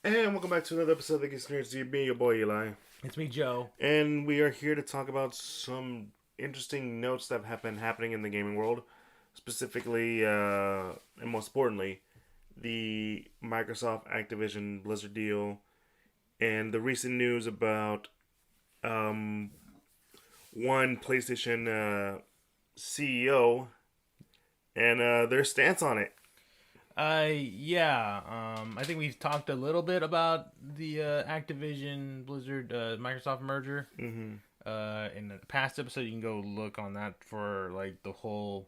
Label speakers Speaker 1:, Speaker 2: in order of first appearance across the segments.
Speaker 1: And welcome back to another episode of the Geek Centurions. It's me, your boy Eli.
Speaker 2: It's me, Joe.
Speaker 1: And we are here to talk about some interesting notes that have been happening in the gaming world. Specifically, and most importantly, the Microsoft Activision Blizzard deal. And the recent news about one PlayStation CEO and their stance on it.
Speaker 2: I think we've talked a little bit about the Activision Blizzard Microsoft merger.
Speaker 1: Mm-hmm.
Speaker 2: In the past episode, you can go look on that for like the whole,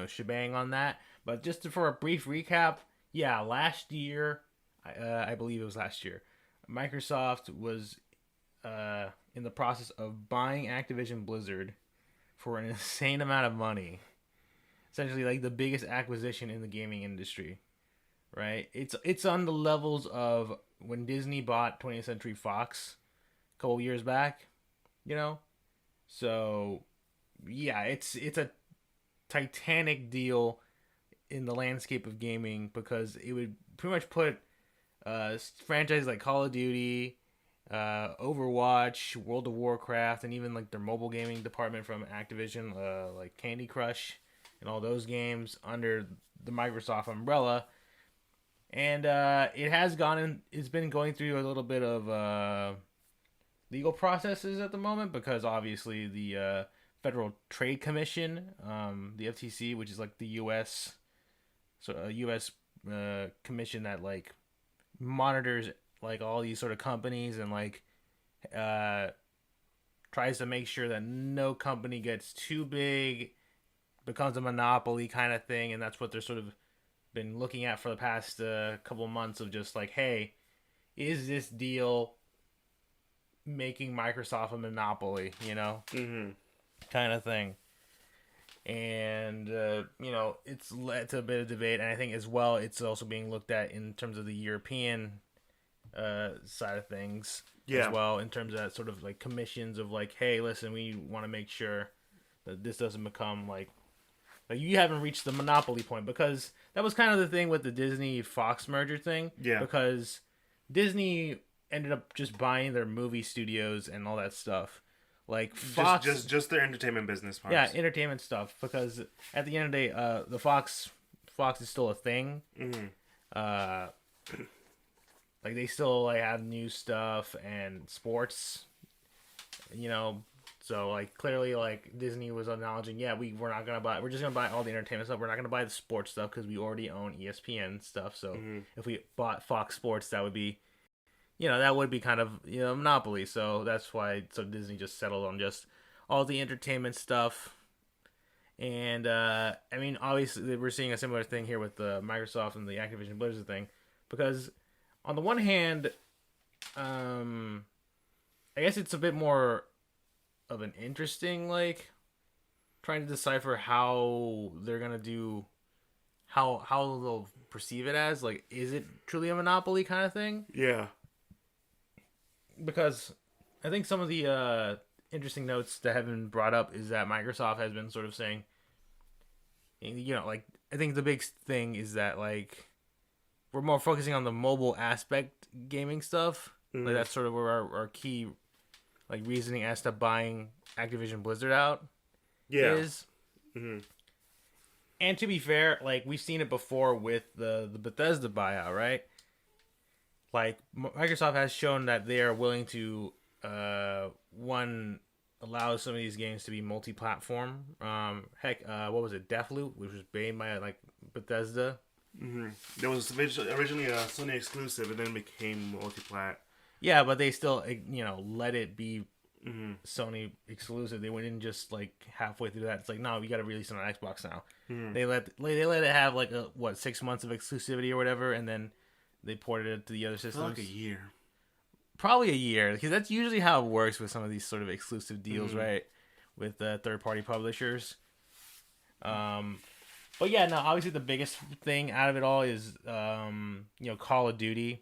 Speaker 2: shebang on that. But just for a brief recap, last year, I believe it was last year, Microsoft was in the process of buying Activision Blizzard for an insane amount of money. Essentially, like the biggest acquisition in the gaming industry, right? It's on the levels of when Disney bought 20th Century Fox a couple years back, you know. So, yeah, it's a titanic deal in the landscape of gaming because it would pretty much put franchises like Call of Duty, Overwatch, World of Warcraft, and even like their mobile gaming department from Activision, like Candy Crush and all those games under the Microsoft umbrella. And it has it's been going through a little bit of legal processes at the moment because obviously the Federal Trade Commission, the FTC, which is like the U.S. Commission that like monitors like all these sort of companies and like tries to make sure that no company gets too big, becomes a monopoly kind of thing, and that's what they're sort of been looking at for the past couple months of just like, hey, is this deal making Microsoft a monopoly,
Speaker 1: Mm-hmm.
Speaker 2: kind of thing. And it's led to a bit of debate, and I think as well it's also being looked at in terms of the European side of things as well, in terms of that sort of like commissions of like, hey, listen, we want to make sure that this doesn't become like you haven't reached the monopoly point, because that was kind of the thing with the Disney Fox merger thing.
Speaker 1: Yeah.
Speaker 2: Because Disney ended up just buying their movie studios and all that stuff. Like Fox,
Speaker 1: just their entertainment business parts.
Speaker 2: Yeah, entertainment stuff. Because at the end of the day, the Fox is still a thing.
Speaker 1: Mm-hmm.
Speaker 2: Like they still like have new stuff and sports. So like clearly like Disney was acknowledging, we're just gonna buy all the entertainment stuff. We're not gonna buy the sports stuff because we already own ESPN stuff. So if we bought Fox Sports, that would be, that would be kind of a monopoly. So that's why Disney just settled on just all the entertainment stuff. And I mean, obviously we're seeing a similar thing here with the Microsoft and the Activision Blizzard thing, because on the one hand, I guess it's a bit more of an interesting, like, trying to decipher how they're gonna do, how they'll perceive it as, like, is it truly a monopoly kind of thing?
Speaker 1: Yeah.
Speaker 2: Because I think some of the interesting notes that have been brought up is that Microsoft has been sort of saying, like, I think the big thing is that, like, we're more focusing on the mobile aspect gaming stuff. Mm. Like, that's sort of where our key, like, reasoning as to buying Activision Blizzard out is.
Speaker 1: Mm-hmm.
Speaker 2: And to be fair, like, we've seen it before with the Bethesda buyout, right? Like, Microsoft has shown that they are willing to, allow some of these games to be multi-platform. What was it? Deathloop, which was made by, like, Bethesda.
Speaker 1: Mm-hmm. It was originally a Sony exclusive, and then became multi-plat.
Speaker 2: Yeah, but they still, let it be Sony exclusive. They wouldn't just like halfway through that. It's like, no, we got to release it on Xbox now. Mm-hmm. They let it have like 6 months of exclusivity or whatever, and then they ported it to the other systems.
Speaker 1: Like a year,
Speaker 2: probably a year, because that's usually how it works with some of these sort of exclusive deals, right? With third-party publishers. But yeah, no, obviously the biggest thing out of it all is Call of Duty.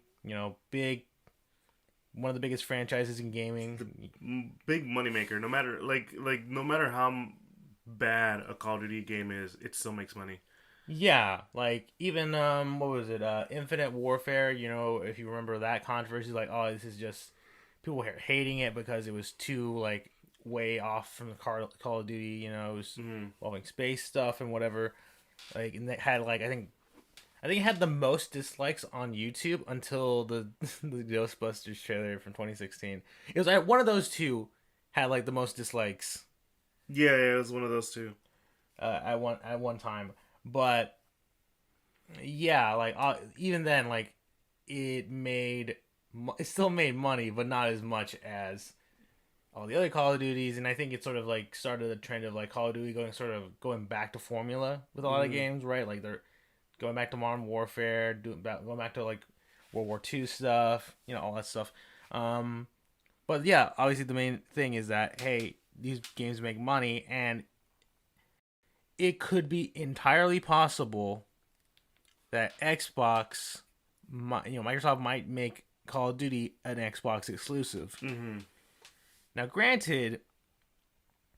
Speaker 2: One of the biggest franchises in gaming.
Speaker 1: Big moneymaker. No matter no matter how bad a Call of Duty game is, it still makes money.
Speaker 2: Yeah, like even what was it? Infinite Warfare. You know, if you remember that controversy, like, oh, this is just people were hating it because it was too like way off from the Call of Duty. You know, it was
Speaker 1: Mm.
Speaker 2: involving space stuff and whatever. Like, and it had like I think it had the most dislikes on YouTube until the the Ghostbusters trailer from 2016. It was like one of those two had like the most dislikes
Speaker 1: Yeah, yeah, it was one of those two.
Speaker 2: at one time, but yeah, like even then, like it still made money, but not as much as all the other Call of Duties, and I think it sort of like started a trend of like Call of Duty going back to formula with a lot of
Speaker 1: Mm.
Speaker 2: games, right? Like they're going back to Modern Warfare, going back to like World War II stuff, all that stuff. Um, but yeah, obviously the main thing is that hey, these games make money, and it could be entirely possible that Microsoft might make Call of Duty an Xbox exclusive.
Speaker 1: Mm-hmm.
Speaker 2: Now, granted,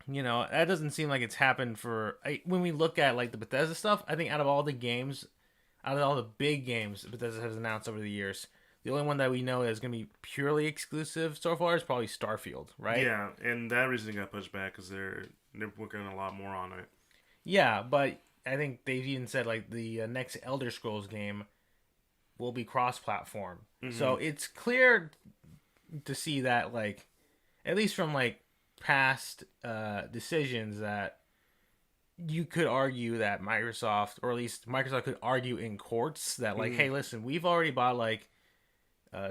Speaker 2: that doesn't seem like it's happened when we look at like the Bethesda stuff. I think out of all the big games Bethesda has announced over the years, the only one that we know is going to be purely exclusive so far is probably Starfield, right?
Speaker 1: Yeah, and that recently got pushed back because they're working a lot more on it.
Speaker 2: Yeah, but I think they've even said like the next Elder Scrolls game will be cross-platform.
Speaker 1: Mm-hmm.
Speaker 2: So it's clear to see that like at least from like past decisions that you could argue that Microsoft, or at least Microsoft could argue in courts that like,
Speaker 1: Mm-hmm.
Speaker 2: hey, listen, we've already bought like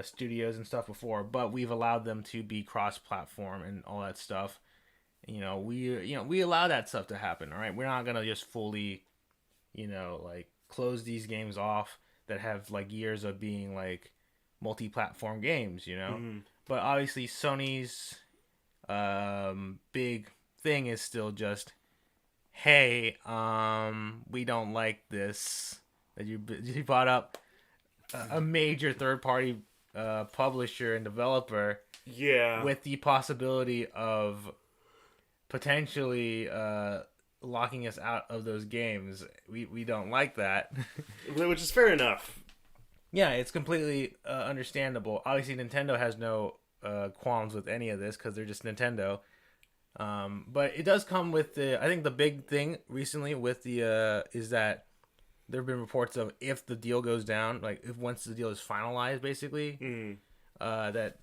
Speaker 2: studios and stuff before, but we've allowed them to be cross-platform and all that stuff. We allow that stuff to happen. All right, we're not gonna just fully, like close these games off that have like years of being like multi-platform games.
Speaker 1: Mm-hmm.
Speaker 2: But obviously Sony's big thing is still just, hey, we don't like this that you brought up a major third party publisher and developer
Speaker 1: Yeah,
Speaker 2: with the possibility of potentially locking us out of those games. We don't like that.
Speaker 1: which is fair enough.
Speaker 2: Yeah, it's completely understandable. Obviously, Nintendo has no qualms with any of this because they're just Nintendo. But it does come with I think the big thing recently with the is that there have been reports of if the deal goes down, like if once the deal is finalized, basically,
Speaker 1: Mm.
Speaker 2: that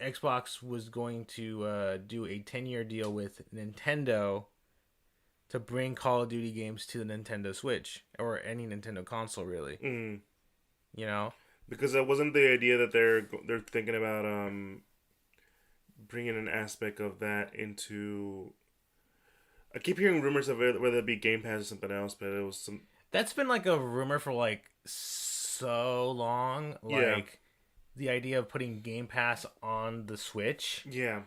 Speaker 2: Xbox was going to do a 10-year deal with Nintendo to bring Call of Duty games to the Nintendo Switch or any Nintendo console, really.
Speaker 1: Mm.
Speaker 2: You know?
Speaker 1: Because that wasn't the idea that they're thinking about bringing an aspect of that into. I keep hearing rumors of it, whether it be Game Pass or something else, but it was some.
Speaker 2: That's been like a rumor for like so long.
Speaker 1: Yeah.
Speaker 2: Like the idea of putting Game Pass on the Switch.
Speaker 1: Yeah.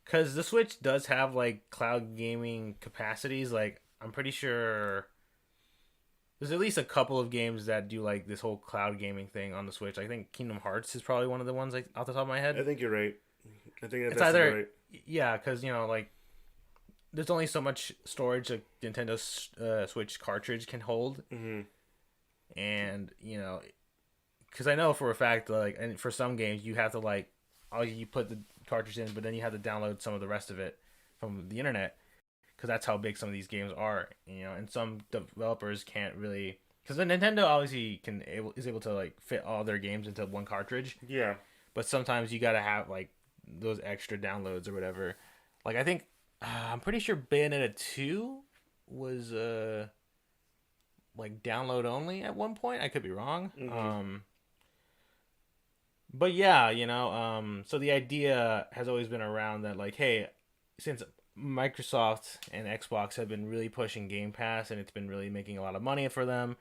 Speaker 2: Because the Switch does have like cloud gaming capacities. Like, I'm pretty sure there's at least a couple of games that do like this whole cloud gaming thing on the Switch. I think Kingdom Hearts is probably one of the ones like off the top of my head.
Speaker 1: I think you're right. I think
Speaker 2: It's
Speaker 1: that's
Speaker 2: either
Speaker 1: right.
Speaker 2: yeah, because like there's only so much storage a Nintendo Switch cartridge can hold,
Speaker 1: Mm-hmm.
Speaker 2: and because I know for a fact like, and for some games you have to like, oh, you put the cartridge in, but then you have to download some of the rest of it from the internet because that's how big some of these games are. And some developers can't really, because the Nintendo obviously is able to like fit all their games into one cartridge,
Speaker 1: Yeah.
Speaker 2: but sometimes you gotta have like those extra downloads or whatever. Like I think I'm pretty sure Bayonetta 2 was like download only at one point. I could be wrong.
Speaker 1: Mm-hmm.
Speaker 2: But yeah, so the idea has always been around that like, hey, since Microsoft and Xbox have been really pushing Game Pass and it's been really making a lot of money for them,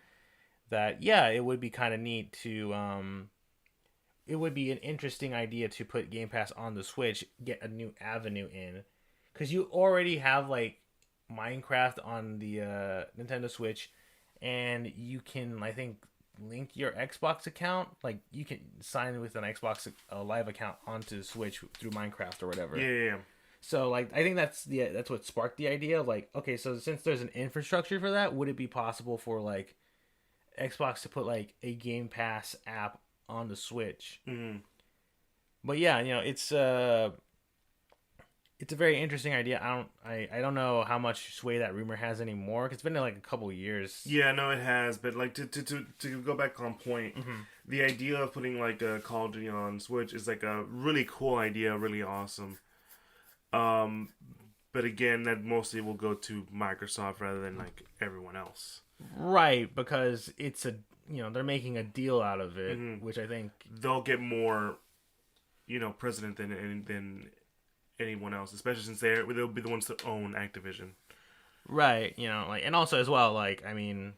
Speaker 2: that yeah, it would be kind of neat to it would be an interesting idea to put Game Pass on the Switch, get a new avenue in, because you already have like Minecraft on the Nintendo Switch, and you can, I think, link your Xbox account. Like you can sign with an Xbox Live account onto the Switch through Minecraft or whatever.
Speaker 1: Yeah.
Speaker 2: So like I think that's what sparked the idea of like, okay, so since there's an infrastructure for that, would it be possible for like Xbox to put like a Game Pass app on the Switch.
Speaker 1: Mm-hmm.
Speaker 2: But yeah, it's a very interesting idea. I don't know how much sway that rumor has anymore. 'Cause it's been like a couple years.
Speaker 1: Yeah, no, it has. But like to go back on point,
Speaker 2: Mm-hmm.
Speaker 1: the idea of putting like a Call of Duty on Switch is like a really cool idea, really awesome. Um, but again, that mostly will go to Microsoft rather than like everyone else.
Speaker 2: Right, because it's a they're making a deal out of it,
Speaker 1: Mm-hmm.
Speaker 2: which I think
Speaker 1: They'll get more, precedent than anyone else, especially since they'll be the ones to own Activision.
Speaker 2: right, like and also as well, like I mean,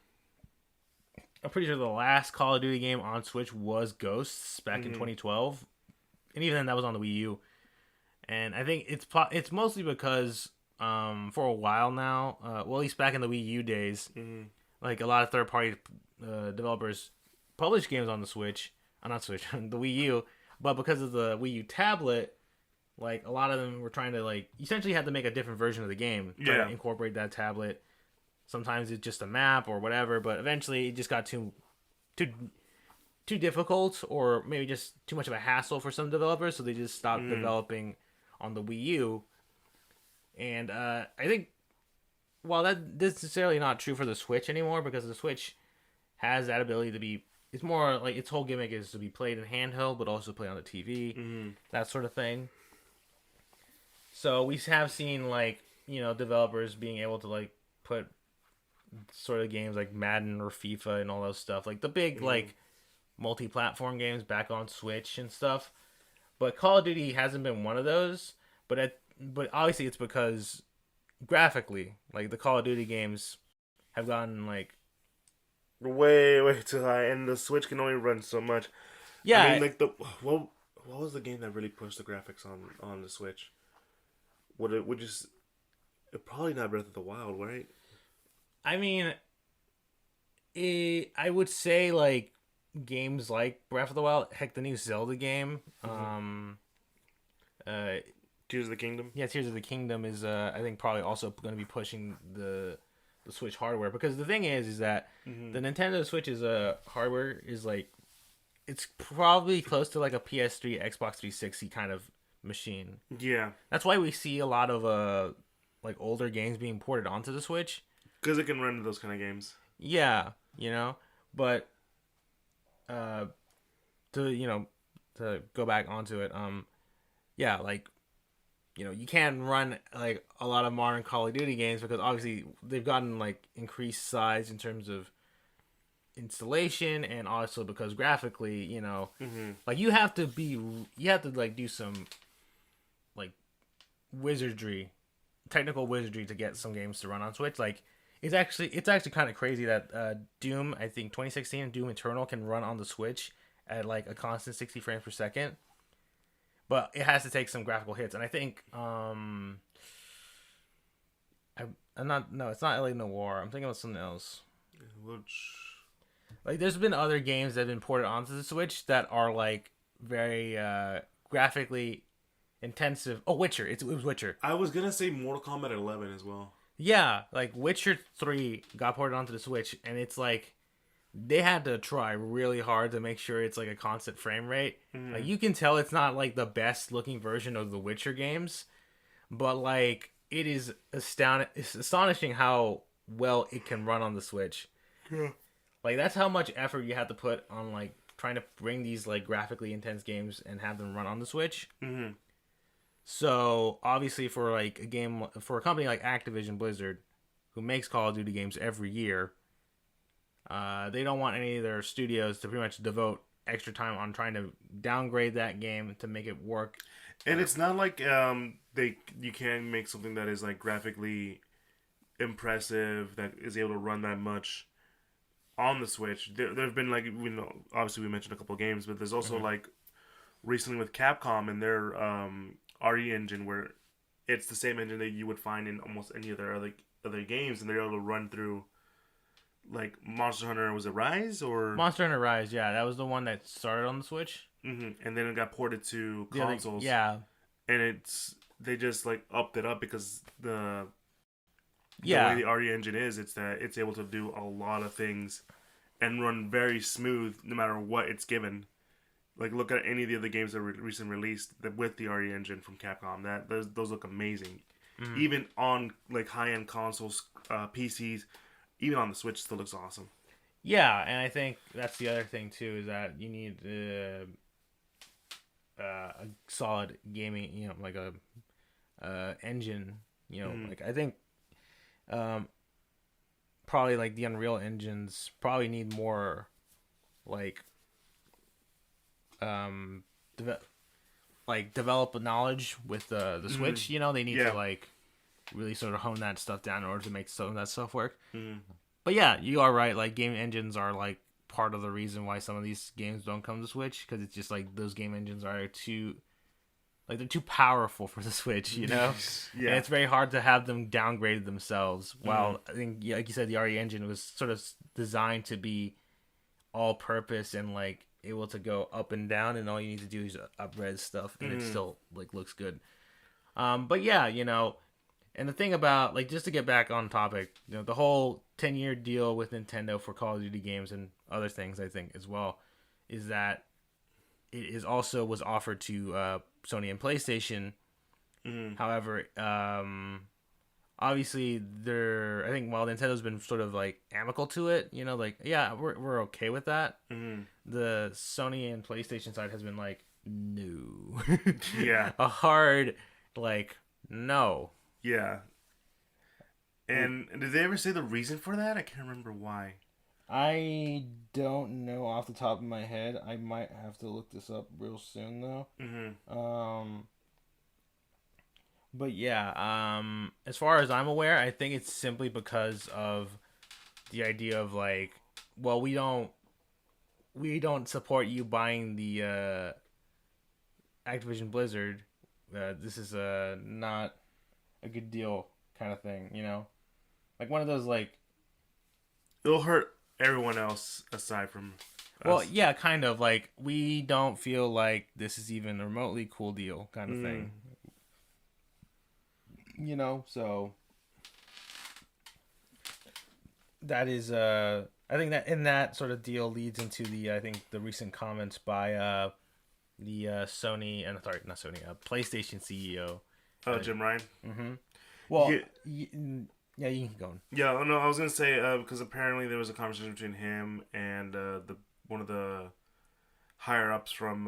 Speaker 2: I'm pretty sure the last Call of Duty game on Switch was Ghosts back in
Speaker 1: Mm-hmm.
Speaker 2: 2012, and even then that was on the Wii U. And I think it's mostly because for a while now, well at least back in the Wii U days,
Speaker 1: Mm-hmm.
Speaker 2: like a lot of third party developers publish games on the Switch, not Switch, the Wii U, but because of the Wii U tablet, like a lot of them were trying to like essentially had to make a different version of the game, try
Speaker 1: Yeah.
Speaker 2: to incorporate that tablet. Sometimes it's just a map or whatever, but eventually it just got too too difficult or maybe just too much of a hassle for some developers, so they just stopped
Speaker 1: Mm-hmm.
Speaker 2: developing on the Wii U. And I think while that's necessarily not true for the Switch anymore, because the Switch has that ability to be, it's more like its whole gimmick is to be played in handheld, but also play on the TV,
Speaker 1: Mm-hmm.
Speaker 2: that sort of thing. So we have seen like developers being able to like put sort of games like Madden or FIFA and all those stuff, like the big
Speaker 1: Mm-hmm.
Speaker 2: like multi-platform games back on Switch and stuff. But Call of Duty hasn't been one of those. But obviously it's because graphically, like the Call of Duty games have gotten like
Speaker 1: Way too high, and the Switch can only run so much. I mean,
Speaker 2: yeah.
Speaker 1: like what was the game that really pushed the graphics on the Switch? Would just probably not Breath of the Wild, right?
Speaker 2: I mean, I would say like games like Breath of the Wild, heck, the new Zelda game,
Speaker 1: Mm-hmm.
Speaker 2: uh,
Speaker 1: Tears of the Kingdom.
Speaker 2: yeah, Tears of the Kingdom is I think probably also going to be pushing the Switch hardware, because the thing is that
Speaker 1: Mm-hmm.
Speaker 2: the Nintendo Switch's hardware is like it's probably close to like a PS3, Xbox 360 kind of machine.
Speaker 1: Yeah,
Speaker 2: That's why we see a lot of like older games being ported onto the Switch.
Speaker 1: because it can run those kind of games.
Speaker 2: Yeah, but uh to to go back onto it, yeah, like you can run like a lot of modern Call of Duty games because obviously they've gotten like increased size in terms of installation, and also because graphically,
Speaker 1: Mm-hmm.
Speaker 2: like you have to like do some like wizardry, technical wizardry to get some games to run on Switch. Like it's actually kind of crazy that Doom, I think 2016 Doom Eternal can run on the Switch at like a constant 60 frames per second, but it has to take some graphical hits. And I think I'm not no, it's not LA Noire. I'm thinking about something else.
Speaker 1: Which
Speaker 2: Like there's been other games that have been ported onto the Switch that are like very graphically intensive. Oh, Witcher. It was Witcher.
Speaker 1: I was gonna say Mortal Kombat 11 as well.
Speaker 2: Yeah, like Witcher 3 got ported onto the Switch, and it's like they had to try really hard to make sure it's like a constant frame rate.
Speaker 1: Mm-hmm.
Speaker 2: Like you can tell it's not like the best looking version of the Witcher games, but like it is it's astonishing how well it can run on the Switch.
Speaker 1: Yeah.
Speaker 2: Like that's how much effort you have to put on like trying to bring these like graphically intense games and have them run on the Switch.
Speaker 1: Mm-hmm.
Speaker 2: So obviously for like for a company like Activision Blizzard, who makes Call of Duty games every year, they don't want any of their studios to pretty much devote extra time on trying to downgrade that game to make it work.
Speaker 1: And it's not like you can make something that is like graphically impressive that is able to run that much on the Switch. There've been like obviously we mentioned a couple of games, but there's also like recently with Capcom and their RE engine, where it's the same engine that you would find in almost any other games, and they're able to run through like Monster Hunter. Was it Rise or
Speaker 2: Monster Hunter Rise, yeah, that was the one that started on the Switch.
Speaker 1: Mm-hmm. And then it got ported to
Speaker 2: The other-
Speaker 1: consoles.
Speaker 2: yeah,
Speaker 1: And they just like upped it up because the
Speaker 2: yeah.
Speaker 1: way the RE engine is, it's that it's able to do a lot of things and run very smooth no matter what it's given. Like look at any of the other games that were recently released with the RE engine from Capcom. That those look amazing, even on like high end consoles, PCs, even on the Switch, still looks awesome.
Speaker 2: Yeah, and I think that's the other thing too is that you need a solid gaming, like a engine. Like I think probably like the Unreal engines probably need more like deve- develop a knowledge with the Switch. They need to like really sort of hone that stuff down in order to make some of that stuff work. But yeah, you are right. Like game engines are like part of the reason why some of these games don't come to Switch, because it's just like those game engines are too like they're too powerful for the Switch,
Speaker 1: Yeah.
Speaker 2: And it's very hard to have them downgraded themselves. While I think, like you said, the RE engine was sort of designed to be all purpose and like able to go up and down, and all you need to do is upres stuff, and it still like looks good. But yeah, and the thing about like just to get back on topic, the whole 10-year deal with Nintendo for Call of Duty games and other things, I think as well, is that it is also was offered to Sony and PlayStation. However, obviously I think while Nintendo's been sort of like amicable to it, like yeah, we're okay with that. The Sony and PlayStation side has been like no,
Speaker 1: Yeah,
Speaker 2: a hard like no.
Speaker 1: yeah. And did they ever say the reason for that? I can't remember why.
Speaker 2: I don't know off the top of my head. I might have to look this up real soon though. But yeah, as far as I'm aware, I think it's simply because of the idea of like, well, we don't support you buying the Activision Blizzard. This is not a good deal kind of thing, like one of those like
Speaker 1: it'll hurt everyone else aside from us.
Speaker 2: Well, yeah, kind of like we don't feel like this is even a remotely cool deal kind of thing. So that is I think that in that sort of deal leads into I think the recent comments by the Sony and sorry, not Sony, PlayStation CEO.
Speaker 1: Jim Ryan.
Speaker 2: Well, yeah, you can go on.
Speaker 1: Yeah, no, I was gonna say because apparently there was a conversation between him and the one of the higher ups from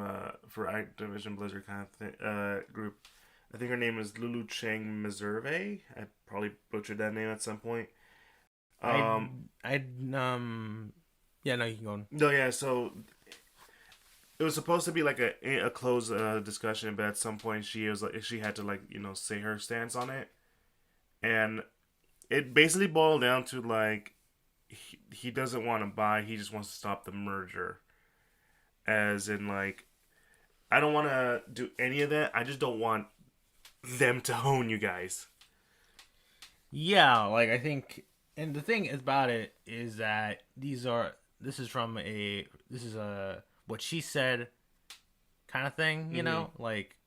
Speaker 1: for Activision Blizzard kind of group. I think her name is Lulu Chang Meserve. I probably butchered that name at some point.
Speaker 2: Yeah, no, you can go on.
Speaker 1: No, yeah, so it was supposed to be like a closed discussion, but at some point she had to like say her stance on it, and it basically boiled down to like he doesn't want to buy, he just wants to stop the merger, as in like I don't want to do any of that. I just don't want them to own you guys.
Speaker 2: Yeah, like I think, and the thing about it is that this is a what she said kind of thing, like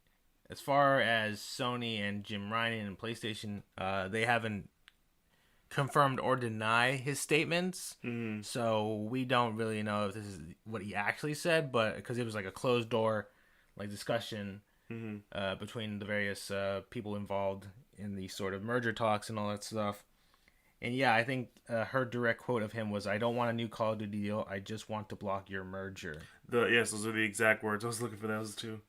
Speaker 2: as far as Sony and Jim Ryan and PlayStation, they haven't confirmed or deny his statements, so we don't really know if this is what he actually said, but because it was like a closed door like discussion between the various people involved in the sort of merger talks and all that stuff. And yeah, I think her direct quote of him was, "I don't want a new Call of Duty deal. I just want to block your merger."
Speaker 1: Yes, those are the exact words. I was looking for those too.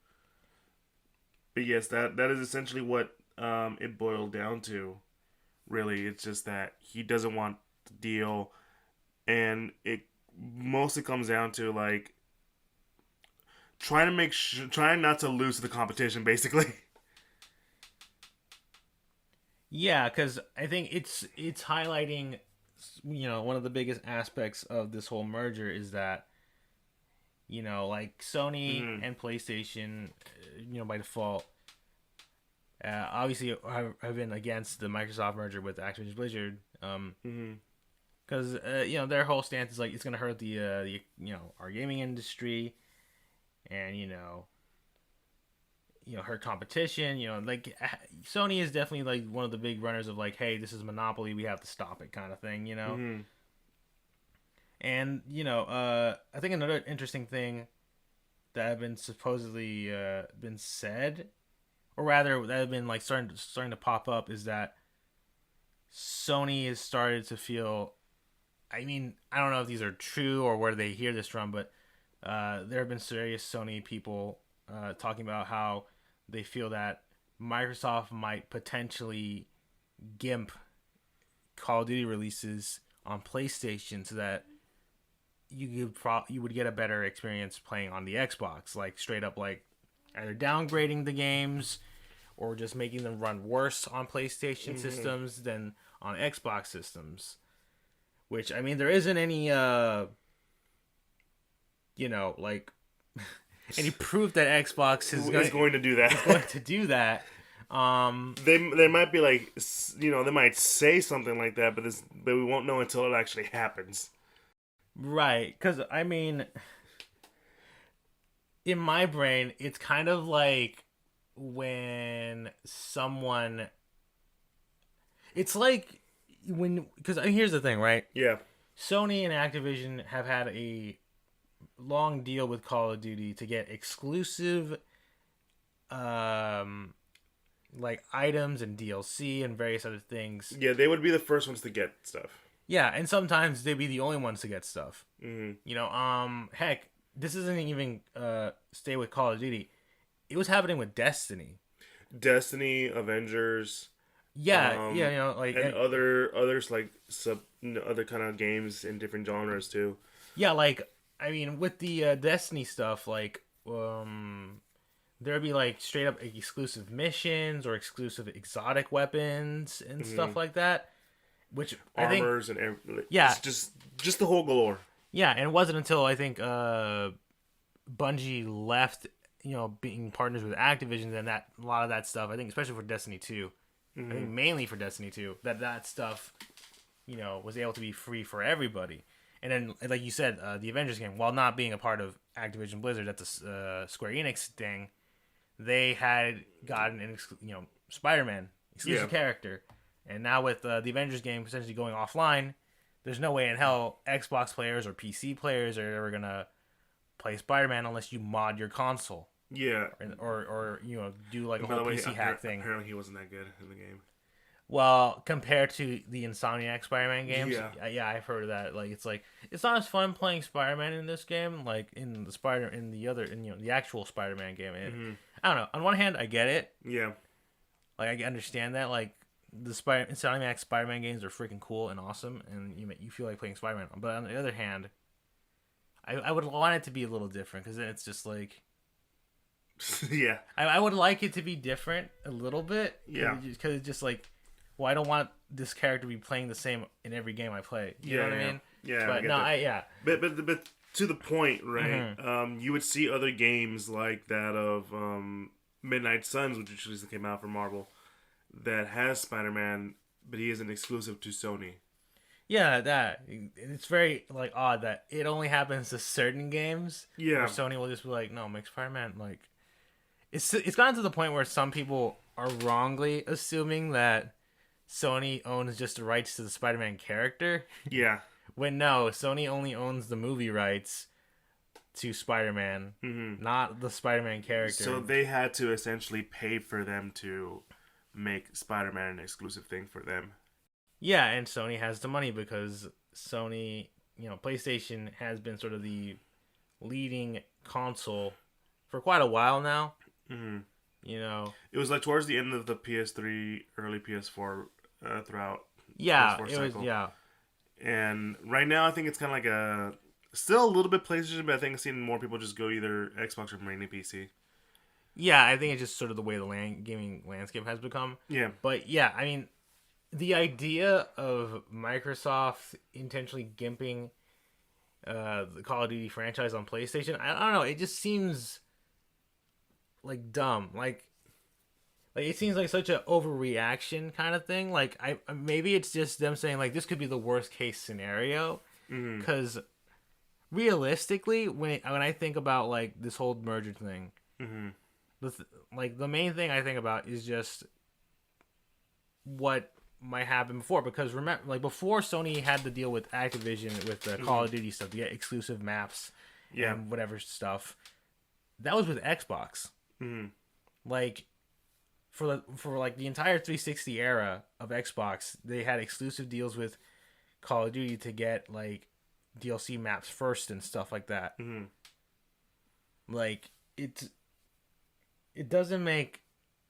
Speaker 1: But yes, that is essentially what it boiled down to. Really, it's just that he doesn't want the deal, and it mostly comes down to like trying not to lose to the competition, basically.
Speaker 2: Yeah, because I think it's highlighting, one of the biggest aspects of this whole merger is that, like Sony and PlayStation, by default, obviously have been against the Microsoft merger with Activision Blizzard, because their whole stance is like it's gonna hurt the our gaming industry, and hurt competition. Like Sony is definitely like one of the big runners of like, hey, this is a monopoly, we have to stop it kind of thing. And I think another interesting thing that have been supposedly been said, or rather that have been like starting to pop up, is that Sony has started to feel. I mean, I don't know if these are true or where they hear this from, but there have been serious Sony people talking about how they feel that Microsoft might potentially gimp Call of Duty releases on PlayStation so that you would get a better experience playing on the Xbox, like straight up like either downgrading the games or just making them run worse on PlayStation systems than on Xbox systems. Which, I mean, there isn't any like any proof that Xbox is
Speaker 1: going to do that.
Speaker 2: Is going to do that.
Speaker 1: They might be like, they might say something like that, but we won't know until it actually happens.
Speaker 2: Right, because I mean, in my brain, it's kind of like when someone. It's like because here's the thing, right?
Speaker 1: Yeah.
Speaker 2: Sony and Activision have had a long deal with Call of Duty to get exclusive, like items and DLC and various other things.
Speaker 1: Yeah, they would be the first ones to get stuff.
Speaker 2: Yeah, and sometimes they'd be the only ones to get stuff.
Speaker 1: Mm-hmm.
Speaker 2: Heck, this isn't even stay with Call of Duty. It was happening with Destiny.
Speaker 1: Destiny, Avengers.
Speaker 2: Yeah,
Speaker 1: and others like other kind of games in different genres too.
Speaker 2: Yeah, like I mean, with the Destiny stuff, like there'd be like straight up exclusive missions or exclusive exotic weapons and stuff like that. Which
Speaker 1: armors and everything. Yeah, just the whole galore.
Speaker 2: Yeah, and it wasn't until I think Bungie left, being partners with Activision, and that a lot of that stuff. I think especially for Destiny 2, I think mainly for Destiny 2, that stuff, was able to be free for everybody. And then, like you said, the Avengers game, while not being a part of Activision Blizzard, that's a Square Enix thing. They had gotten an Spider-Man exclusive character. And now with the Avengers game potentially going offline, there's no way in hell Xbox players or PC players are ever going to play Spider-Man unless you mod your console.
Speaker 1: Yeah.
Speaker 2: Or do like a whole PC hack thing.
Speaker 1: Apparently he wasn't that good in the game.
Speaker 2: Well, compared to the Insomniac Spider-Man games,
Speaker 1: yeah,
Speaker 2: I've heard of that. Like it's not as fun playing Spider-Man in this game, like in the actual Spider-Man game. I don't know. On one hand, I get it.
Speaker 1: Yeah.
Speaker 2: Like I understand that. Like the Insomniac Spider-Man games are freaking cool and awesome, and you feel like playing Spider-Man. But on the other hand, I would want it to be a little different because then it's just like.
Speaker 1: Yeah.
Speaker 2: I would like it to be different a little bit.
Speaker 1: Yeah.
Speaker 2: Because it's just like. Well, I don't want this character to be playing the same in every game I play. You know what I mean?
Speaker 1: Yeah.
Speaker 2: But no,
Speaker 1: But to the point, right? You would see other games like that of Midnight Suns, which recently came out for Marvel, that has Spider-Man, but he isn't exclusive to Sony.
Speaker 2: Yeah, that it's very like odd that it only happens to certain games.
Speaker 1: Yeah.
Speaker 2: Where Sony will just be like, no, make Spider-Man like. It's gotten to the point where some people are wrongly assuming that Sony owns just the rights to the Spider-Man character.
Speaker 1: Yeah.
Speaker 2: When no, Sony only owns the movie rights to Spider-Man, not the Spider-Man character.
Speaker 1: So they had to essentially pay for them to make Spider-Man an exclusive thing for them.
Speaker 2: Yeah, and Sony has the money because Sony, PlayStation has been sort of the leading console for quite a while now. It
Speaker 1: was like towards the end of the PS3, early PS4 throughout.
Speaker 2: Yeah,
Speaker 1: PS4
Speaker 2: it
Speaker 1: cycle.
Speaker 2: was. Yeah,
Speaker 1: and right now I think it's kind of like still a little bit PlayStation, but I think I've seen more people just go either Xbox or mainly PC.
Speaker 2: Yeah, I think it's just sort of the way the gaming landscape has become.
Speaker 1: Yeah,
Speaker 2: but yeah, I mean, the idea of Microsoft intentionally gimping the Call of Duty franchise on PlayStation, I don't know. It just seems like dumb. Like it seems like such an overreaction kind of thing. Like maybe it's just them saying like this could be the worst case scenario. Because realistically, when I think about like this whole merger thing, the main thing I think about is just what might happen before, because remember, like before Sony had to deal with Activision with the Call of Duty stuff to get exclusive maps and whatever stuff. That was with Xbox. Like for like the entire 360 era of Xbox, they had exclusive deals with Call of Duty to get like DLC maps first and stuff like that. Like it doesn't make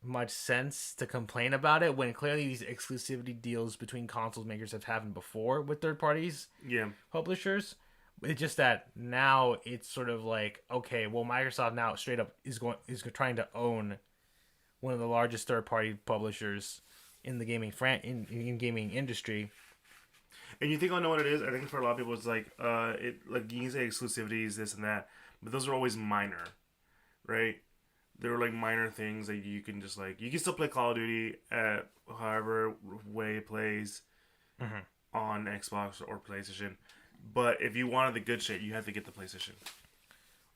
Speaker 2: much sense to complain about it when clearly these exclusivity deals between console makers have happened before with third parties, publishers. It's just that now it's sort of like, okay, well, Microsoft now straight up is trying to own one of the largest third party publishers in the gaming in gaming industry.
Speaker 1: And you think I know what it is? I think for a lot of people it's like it like you can say exclusivities, this and that, but those are always minor, right? There were like minor things that you can just like you can still play Call of Duty at however way it plays on Xbox or PlayStation, but if you wanted the good shit, you have to get the PlayStation.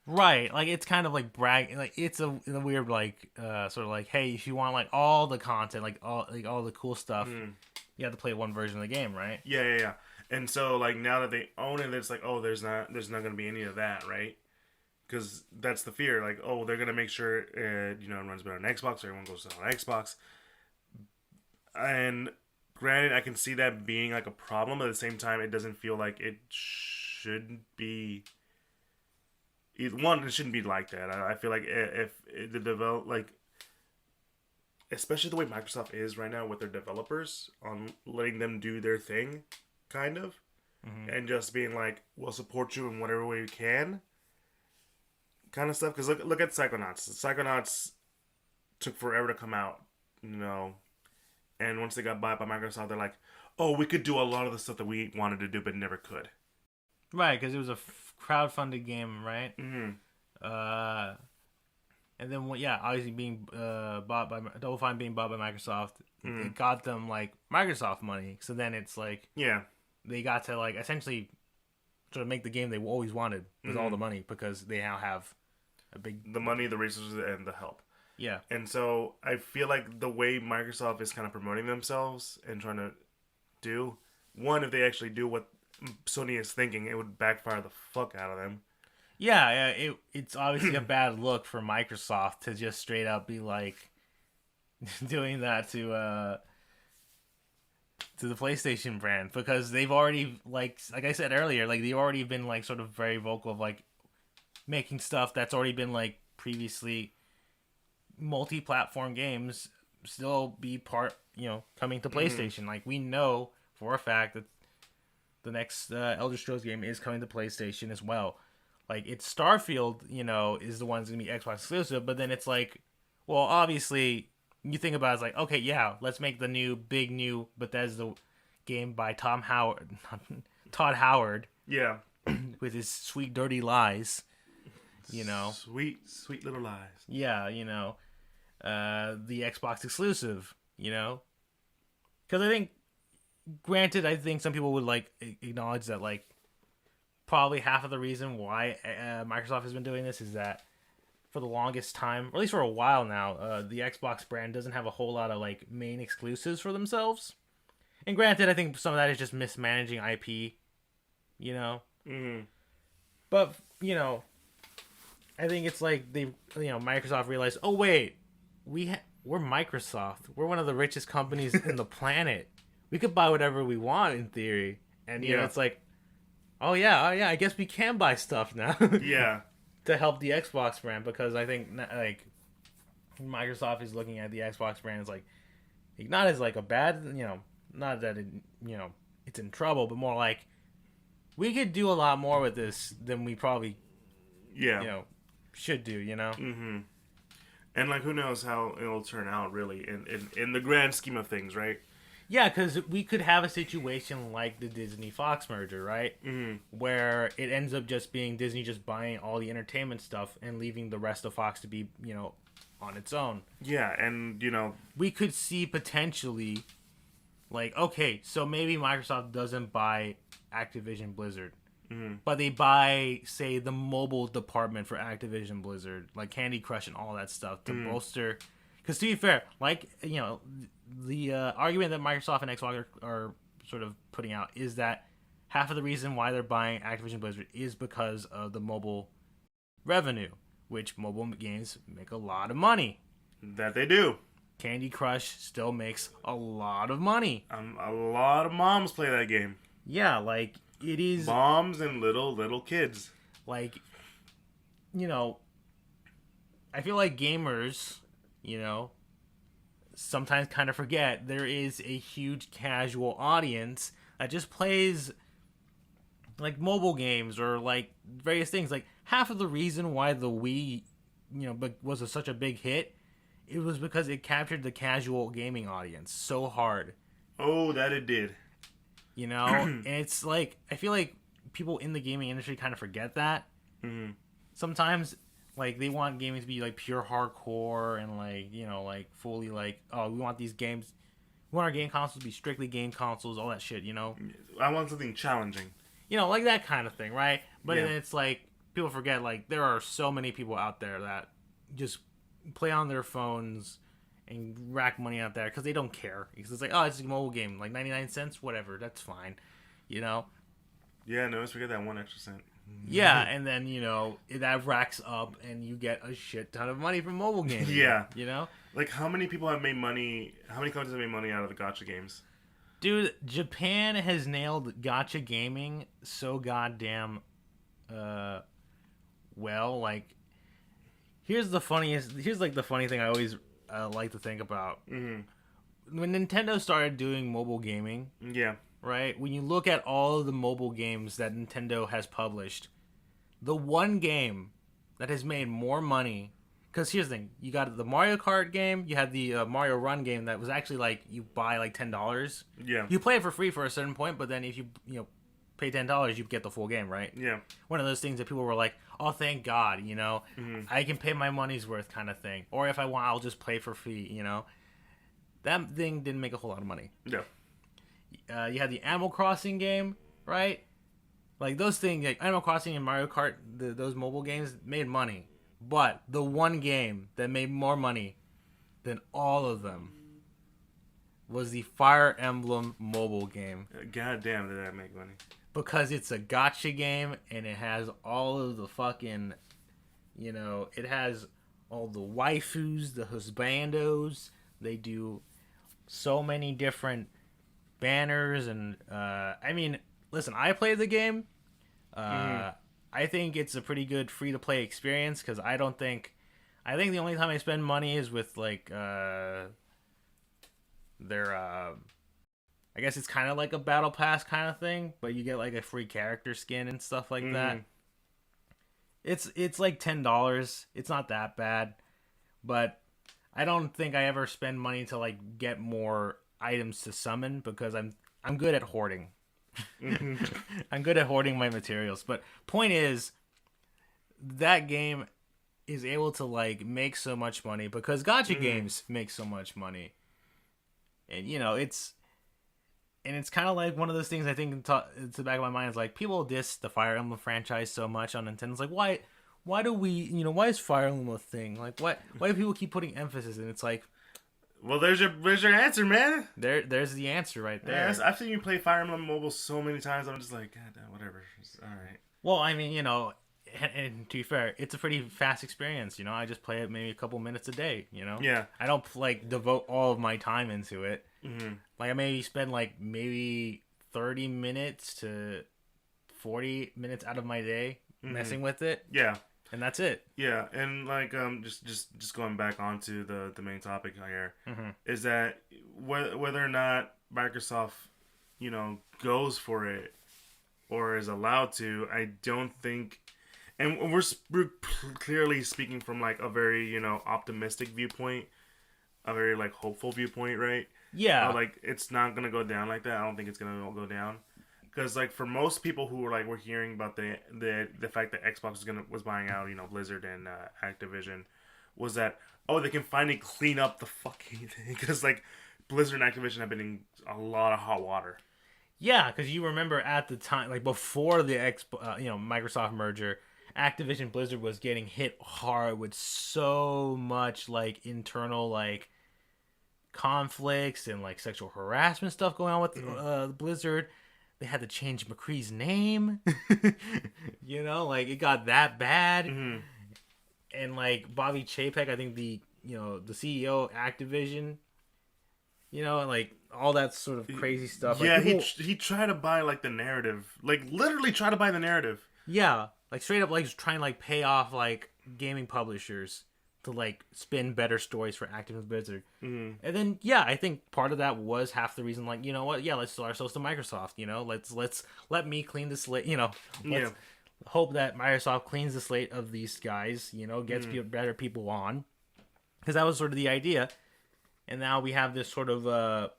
Speaker 2: Right, like it's kind of like bragging, like it's a weird like sort of like, hey, if you want like all the content, like all the cool stuff, you have to play one version of the game, right?
Speaker 1: Yeah. And so like now that they own it, it's like, oh, there's not gonna be any of that, right? Because that's the fear, like, oh, they're gonna make sure it runs better on Xbox, or everyone goes on Xbox. And granted, I can see that being like a problem, but at the same time, it doesn't feel like it should be. It shouldn't be like that. I feel like if the like, especially the way Microsoft is right now with their developers, on letting them do their thing, kind of, and just being like, we'll support you in whatever way we can, kind of stuff. Because look at Psychonauts. Psychonauts took forever to come out, and once they got bought by Microsoft, they're like, oh, we could do a lot of the stuff that we wanted to do but never could.
Speaker 2: Right, because it was a crowdfunded game, right? And then obviously being bought by Double Fine, being bought by Microsoft, it got them like Microsoft money. So then it's like they got to like essentially sort of make the game they always wanted with all the money, because they now have the
Speaker 1: money, the resources, and the help.
Speaker 2: Yeah.
Speaker 1: And so I feel like the way Microsoft is kind of promoting themselves and trying to do, one, if they actually do what Sony is thinking, it would backfire the fuck out of them.
Speaker 2: Yeah, it's obviously a bad look for Microsoft to just straight up be like doing that to the PlayStation brand, because they've already like I said earlier, like they've already been like sort of very vocal of like making stuff that's already been like previously multi-platform games still be part, coming to PlayStation. Like we know for a fact that the next Elder Scrolls game is coming to PlayStation as well. Like it's Starfield, is the one that's gonna be Xbox exclusive, but then it's like, well, obviously you think about it, it's like, okay, yeah, let's make the big new Bethesda game by Todd Howard.
Speaker 1: Yeah.
Speaker 2: With his sweet dirty lies.
Speaker 1: Sweet little lies.
Speaker 2: Yeah, the Xbox exclusive, because I think, granted, I think some people would like acknowledge that like probably half of the reason why Microsoft has been doing this is that for the longest time, or at least for a while now, the Xbox brand doesn't have a whole lot of like main exclusives for themselves. And granted, I think some of that is just mismanaging IP, But I think it's like they, Microsoft realized, oh wait, we're Microsoft. We're one of the richest companies in the planet. We could buy whatever we want in theory, and it's like, oh yeah, I guess we can buy stuff now.
Speaker 1: Yeah.
Speaker 2: To help the Xbox brand, because I think like Microsoft is looking at the Xbox brand as like not as like a bad, not that it, it's in trouble, but more like we could do a lot more with this than we probably should do,
Speaker 1: Mm-hmm. And like who knows how it'll turn out really in the grand scheme of things, right?
Speaker 2: Yeah, because we could have a situation like the Disney-Fox merger, right?
Speaker 1: Mm-hmm.
Speaker 2: Where it ends up just being Disney just buying all the entertainment stuff and leaving the rest of Fox to be, on its own.
Speaker 1: Yeah, and,
Speaker 2: we could see potentially, like, okay, so maybe Microsoft doesn't buy Activision Blizzard.
Speaker 1: Mm-hmm.
Speaker 2: But they buy, say, the mobile department for Activision Blizzard, like Candy Crush and all that stuff to bolster. Because to be fair, like, the argument that Microsoft and Xbox are sort of putting out is that half of the reason why they're buying Activision Blizzard is because of the mobile revenue, which mobile games make a lot of money.
Speaker 1: That they do.
Speaker 2: Candy Crush still makes a lot of money.
Speaker 1: A lot of moms play that game.
Speaker 2: Yeah, like, it is...
Speaker 1: Moms and little kids.
Speaker 2: Like, you know, I feel like gamers, you know, sometimes kind of forget there is a huge casual audience that just plays, like, mobile games or, like, various things. Like, half of the reason why the Wii, you know, was such a big hit, it was because it captured the casual gaming audience so hard.
Speaker 1: Oh, that it did.
Speaker 2: You know? And it's like, I feel like people in the gaming industry kind of forget that.
Speaker 1: Mm-hmm.
Speaker 2: Sometimes, like, they want gaming to be, like, pure hardcore and, like, you know, like, fully, like, oh, we want these games, we want our game consoles to be strictly game consoles, all that shit, you know?
Speaker 1: I want something challenging.
Speaker 2: You know, like that kind of thing, right? But
Speaker 1: Yeah.
Speaker 2: then it's like, people forget, like, there are so many people out there that just play on their phones and rack money out there because they don't care. Because it's like, oh, it's a mobile game, like 99 cents, whatever, that's fine, you know?
Speaker 1: Yeah, no, let's forget that 1 extra cent.
Speaker 2: Yeah, and then, you know, that racks up and you get a shit ton of money from mobile games.
Speaker 1: Yeah.
Speaker 2: You know?
Speaker 1: Like, how many people have made money, how many companies have made money out of the gacha games?
Speaker 2: Dude, Japan has nailed gacha gaming so goddamn well. Like, here's the funny thing I always like to think about.
Speaker 1: Mm-hmm.
Speaker 2: When Nintendo started doing mobile gaming,
Speaker 1: Yeah.
Speaker 2: right? When you look at all of the mobile games that Nintendo has published, the one game that has made more money, because here's the thing, you got the Mario Kart game, you had the Mario Run game that was actually like, you buy like $10.
Speaker 1: Yeah.
Speaker 2: You play it for free for a certain point, but then if you know, pay $10, you get the full game, right?
Speaker 1: Yeah.
Speaker 2: One of those things that people were like, oh, thank God, you know,
Speaker 1: Mm-hmm.
Speaker 2: I can pay my money's worth kind of thing. Or if I want, I'll just play for free, you know? That thing didn't make a whole lot of money.
Speaker 1: Yeah.
Speaker 2: You had the Animal Crossing game, right? Like, those things, like Animal Crossing and Mario Kart, those mobile games made money. But the one game that made more money than all of them was the Fire Emblem mobile game.
Speaker 1: God damn, did that make money.
Speaker 2: Because it's a gacha game and it has all of the fucking, you know, it has all the waifus, the husbandos. They do so many different banners and, I mean, listen, I played the game. I think it's a pretty good free-to-play experience because I think the only time I spend money is with, like, their, I guess it's kind of like a battle pass kind of thing, but you get like a free character skin and stuff like that. It's like $10. It's not that bad, but I don't think I ever spend money to like get more items to summon because I'm good at hoarding. I'm good at hoarding my materials. But point is, that game is able to like make so much money because gacha games make so much money, and you know it's kind of like one of those things I think into the back of my mind is like people diss the Fire Emblem franchise so much on Nintendo. It's like why do we, you know, why is Fire Emblem a thing? Like why do people keep putting emphasis? And it's like,
Speaker 1: well, there's your answer, man.
Speaker 2: There's the answer right there.
Speaker 1: Yeah, I've seen you play Fire Emblem Mobile so many times. I'm just like, God damn, whatever. It's all right.
Speaker 2: Well, I mean, you know, and to be fair, it's a pretty fast experience. You know, I just play it maybe a couple minutes a day. You know,
Speaker 1: Yeah.
Speaker 2: I don't like devote all of my time into it.
Speaker 1: Mm-hmm.
Speaker 2: Like I maybe spend like maybe 30 minutes to 40 minutes out of my day messing with it.
Speaker 1: Yeah.
Speaker 2: And that's it.
Speaker 1: Yeah, and like just going back onto the main topic here is that whether or not Microsoft, you know, goes for it or is allowed to, I don't think, and we're clearly speaking from like a very, you know, optimistic viewpoint, a very like hopeful viewpoint, right?
Speaker 2: Yeah.
Speaker 1: Like it's not gonna go down like that. I don't think it's gonna go down. Because like for most people who were hearing about the fact that Xbox was buying out, you know, Blizzard and Activision, was that, oh, they can finally clean up the fucking thing, because like Blizzard and Activision have been in a lot of hot water.
Speaker 2: Yeah, because you remember at the time, like before the Microsoft merger, Activision Blizzard was getting hit hard with so much like internal like conflicts and like sexual harassment stuff going on with Blizzard. They had to change McCree's name. You know, like it got that bad.
Speaker 1: Mm-hmm.
Speaker 2: And like Bobby Chapek, I think the CEO of Activision, you know, and like all that sort of crazy stuff.
Speaker 1: Yeah,
Speaker 2: like,
Speaker 1: he tried to buy like the narrative, like literally try to buy the narrative.
Speaker 2: Yeah, like straight up like trying to like pay off like gaming publishers to like spin better stories for Activision Blizzard.
Speaker 1: Mm-hmm.
Speaker 2: And then yeah, I think part of that was half the reason. Like, you know what? Yeah, let's sell ourselves to Microsoft. You know, let me clean the slate. You know, let's hope that Microsoft cleans the slate of these guys. You know, gets better people on, because that was sort of the idea. And now we have this sort of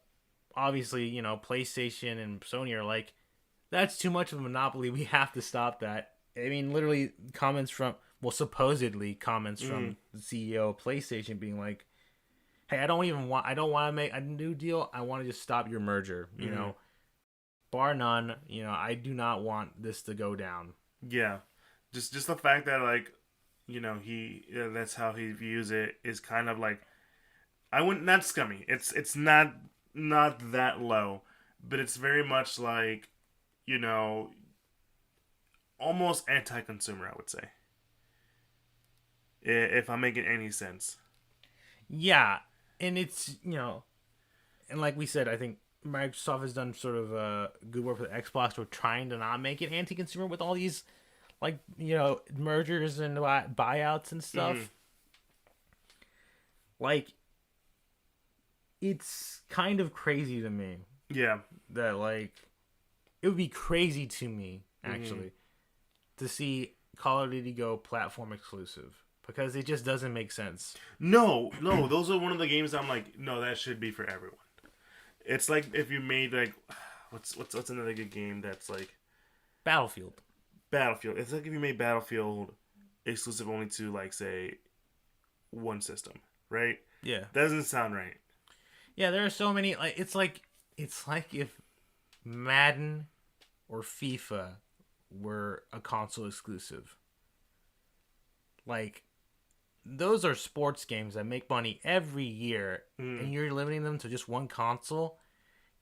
Speaker 2: obviously, you know, PlayStation and Sony are like, that's too much of a monopoly. We have to stop that. I mean, literally supposedly comments from the CEO of PlayStation being like, hey, I don't want to make a new deal. I want to just stop your merger. You know, bar none. You know, I do not want this to go down.
Speaker 1: Yeah. Just the fact that, like, you know, that's how he views it is kind of like, not scummy. It's not that low, but it's very much like, you know, almost anti-consumer, I would say. If I'm making any sense.
Speaker 2: Yeah, and it's, you know, and like we said, I think Microsoft has done sort of good work with Xbox. We're trying to not make it anti-consumer with all these, like, you know, mergers and buyouts and stuff. Like, it's kind of crazy to me.
Speaker 1: Yeah.
Speaker 2: That, like, it would be crazy to me, actually, to see Call of Duty go platform exclusive. Because it just doesn't make sense.
Speaker 1: No, those are one of the games I'm like, no, that should be for everyone. It's like if you made, like, what's another good game that's like
Speaker 2: Battlefield.
Speaker 1: It's like if you made Battlefield exclusive only to, like, say, one system, right?
Speaker 2: Yeah.
Speaker 1: That doesn't sound right.
Speaker 2: Yeah, there are so many, like, it's like if Madden or FIFA were a console exclusive. Like, those are sports games that make money every year, and you're limiting them to just one console.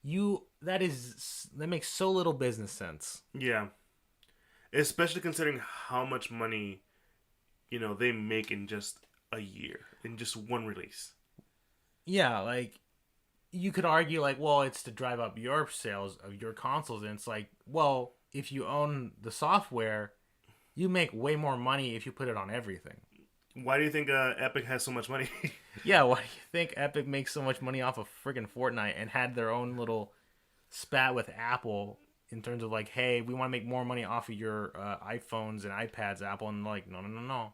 Speaker 2: That makes so little business sense.
Speaker 1: Yeah, especially considering how much money, you know, they make in just a year, in just one release.
Speaker 2: Yeah, like, you could argue, like, well, it's to drive up your sales of your consoles, and it's like, well, if you own the software, you make way more money if you put it on everything.
Speaker 1: Why do you think Epic has so much money?
Speaker 2: Yeah, why do you think Epic makes so much money off of friggin' Fortnite and had their own little spat with Apple in terms of, like, hey, we want to make more money off of your iPhones and iPads, Apple, and like, no.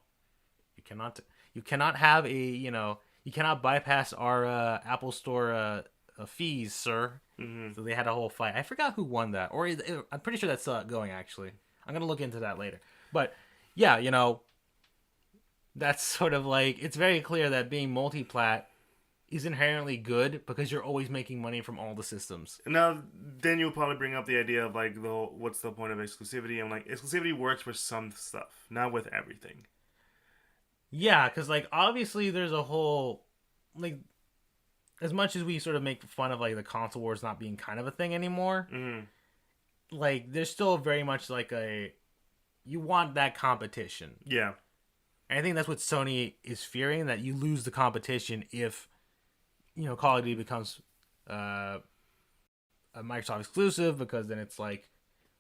Speaker 2: You cannot have you cannot bypass our Apple Store fees, sir. Mm-hmm. So they had a whole fight. I forgot who won that, or I'm pretty sure that's going, actually. I'm going to look into that later. But, yeah, you know, that's sort of like, it's very clear that being multi-plat is inherently good because you're always making money from all the systems.
Speaker 1: Now, then you'll probably bring up the idea of, like, what's the point of exclusivity? I'm like, exclusivity works for some stuff, not with everything.
Speaker 2: Yeah, because, like, obviously there's a whole, like, as much as we sort of make fun of, like, the console wars not being kind of a thing anymore, like, there's still very much, like, you want that competition.
Speaker 1: Yeah.
Speaker 2: And I think that's what Sony is fearing, that you lose the competition if, you know, Call of Duty becomes a Microsoft exclusive, because then it's like,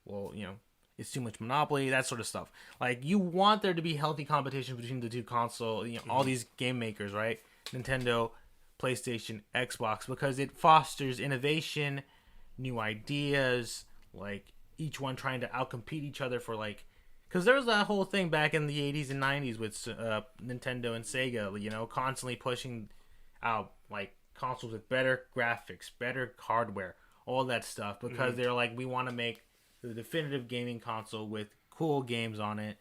Speaker 2: well, you know, it's too much monopoly, that sort of stuff. Like, you want there to be healthy competition between the two console, you know, all these game makers, right? Nintendo, PlayStation, Xbox, because it fosters innovation, new ideas, like each one trying to outcompete each other for, like, because there was that whole thing back in the 80s and 90s with Nintendo and Sega, you know, constantly pushing out, like, consoles with better graphics, better hardware, all that stuff, because they're like, we want to make the definitive gaming console with cool games on it,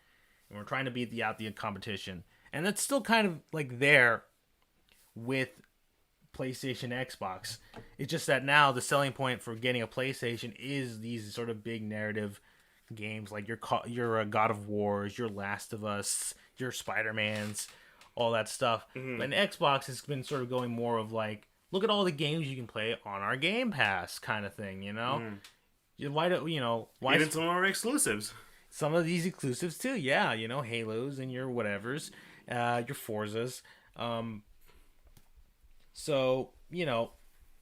Speaker 2: and we're trying to beat the competition. And that's still kind of, like, there with PlayStation, Xbox. It's just that now the selling point for getting a PlayStation is these sort of big narrative games, like your God of Wars, your Last of Us, your Spider-Mans, all that stuff. And Xbox has been sort of going more of, like, look at all the games you can play on our Game Pass, kind of thing. Why do why
Speaker 1: Even some of our exclusives.
Speaker 2: some of these exclusives too? Yeah, Halos and your whatevers, your Forzas. So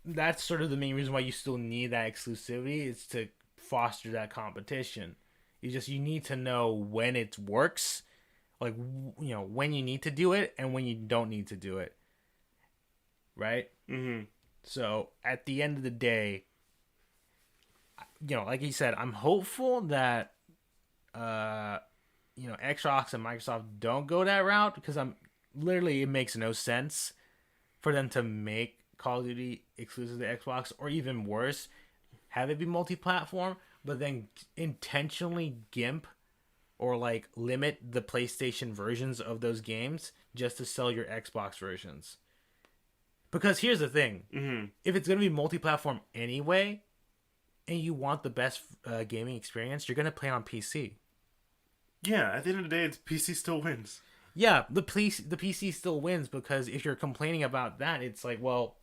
Speaker 2: that's sort of the main reason why you still need that exclusivity, is to foster that competition. You need to know when it works, like when you need to do it and when you don't need to do it, right?
Speaker 1: Mm-hmm.
Speaker 2: So at the end of the day, like you said, I'm hopeful that Xbox and Microsoft don't go that route, because it makes no sense for them to make Call of Duty exclusive to Xbox, or even worse, have it be multi-platform, but then intentionally gimp or like limit the PlayStation versions of those games just to sell your Xbox versions. Because here's the thing.
Speaker 1: Mm-hmm.
Speaker 2: If it's going to be multi-platform anyway, and you want the best gaming experience, you're going to play on PC.
Speaker 1: Yeah, at the end of the day, PC still wins.
Speaker 2: Yeah, the PC still wins, because if you're complaining about that, it's like, well,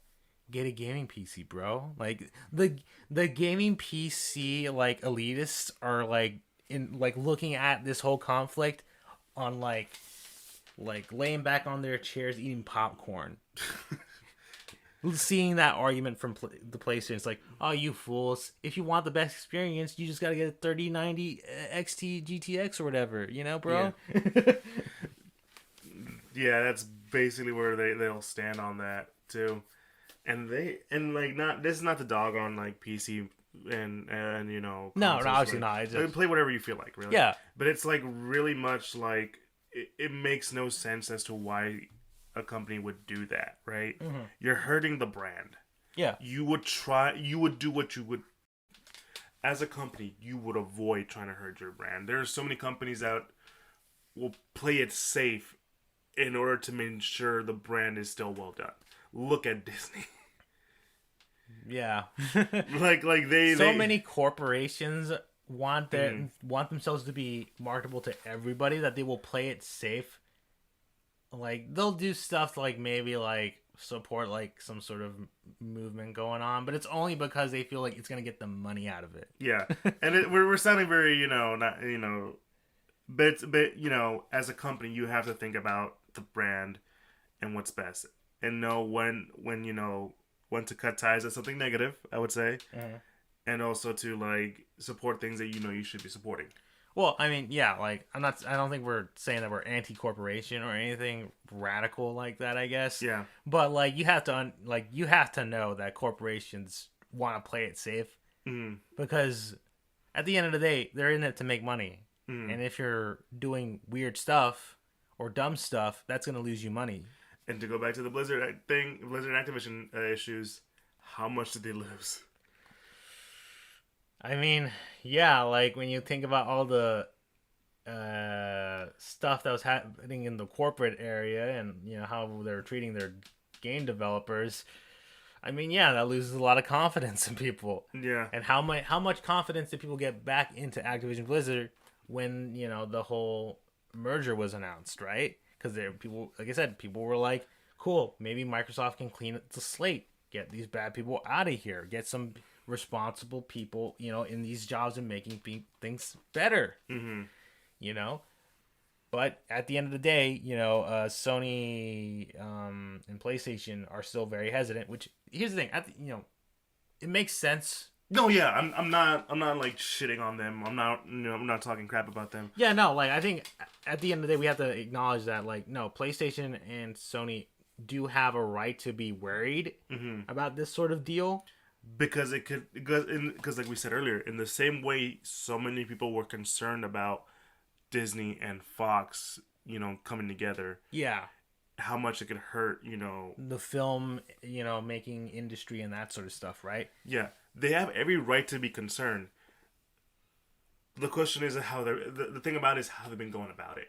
Speaker 2: get a gaming PC, bro. Like the gaming PC like elitists are like looking at this whole conflict on like laying back on their chairs eating popcorn. Seeing that argument from the PlayStation, it's like, oh, you fools! If you want the best experience, you just gotta get a 3090 XT GTX or whatever, bro.
Speaker 1: Yeah, yeah, that's basically where they'll stand on that too. And this is not the dog on like PC and
Speaker 2: No,
Speaker 1: consoles,
Speaker 2: obviously
Speaker 1: like,
Speaker 2: not.
Speaker 1: play whatever you feel like, really.
Speaker 2: Yeah,
Speaker 1: But it's like really much like it makes no sense as to why a company would do that, right?
Speaker 2: Mm-hmm.
Speaker 1: You're hurting the brand.
Speaker 2: Yeah.
Speaker 1: You would do what you would, as a company, you would avoid trying to hurt your brand. There are so many companies that will play it safe in order to make sure the brand is still well done. Look at Disney.
Speaker 2: Yeah.
Speaker 1: like
Speaker 2: many corporations want themselves to be marketable to everybody that they will play it safe. Like, they'll do stuff like maybe like support like some sort of movement going on, but it's only because they feel like it's gonna get the money out of it.
Speaker 1: Yeah, and we're sounding very not but as a company you have to think about the brand and what's best, and know when to cut ties with something negative, I would say, and also to like support things that you should be supporting.
Speaker 2: Well, I mean, yeah, like I don't think we're saying that we're anti-corporation or anything radical like that, I guess.
Speaker 1: Yeah.
Speaker 2: But like you have to know that corporations want to play it safe, because at the end of the day, they're in it to make money. And if you're doing weird stuff or dumb stuff, that's going to lose you money.
Speaker 1: And to go back to the Blizzard thing, Blizzard and Activision issues, how much did they lose?
Speaker 2: I mean, yeah, like when you think about all the stuff that was happening in the corporate area, and how they're treating their game developers, I mean, yeah, that loses a lot of confidence in people.
Speaker 1: Yeah.
Speaker 2: And how much confidence did people get back into Activision Blizzard when the whole merger was announced, right? Because people, like I said, people were like, cool, maybe Microsoft can clean the slate, get these bad people out of here, get some responsible people, in these jobs and making things better. But at the end of the day, Sony and PlayStation are still very hesitant. Which, here's the thing, it makes sense.
Speaker 1: No, yeah, I'm not like shitting on them. I'm not talking crap about them.
Speaker 2: Yeah, no, like I think at the end of the day we have to acknowledge that, like, no, PlayStation and Sony do have a right to be worried about this sort of deal.
Speaker 1: Because like we said earlier, in the same way so many people were concerned about Disney and Fox, coming together.
Speaker 2: Yeah.
Speaker 1: How much it could hurt,
Speaker 2: the film, making industry and that sort of stuff, right?
Speaker 1: Yeah. They have every right to be concerned. The question is how the thing about it is how they've been going about it.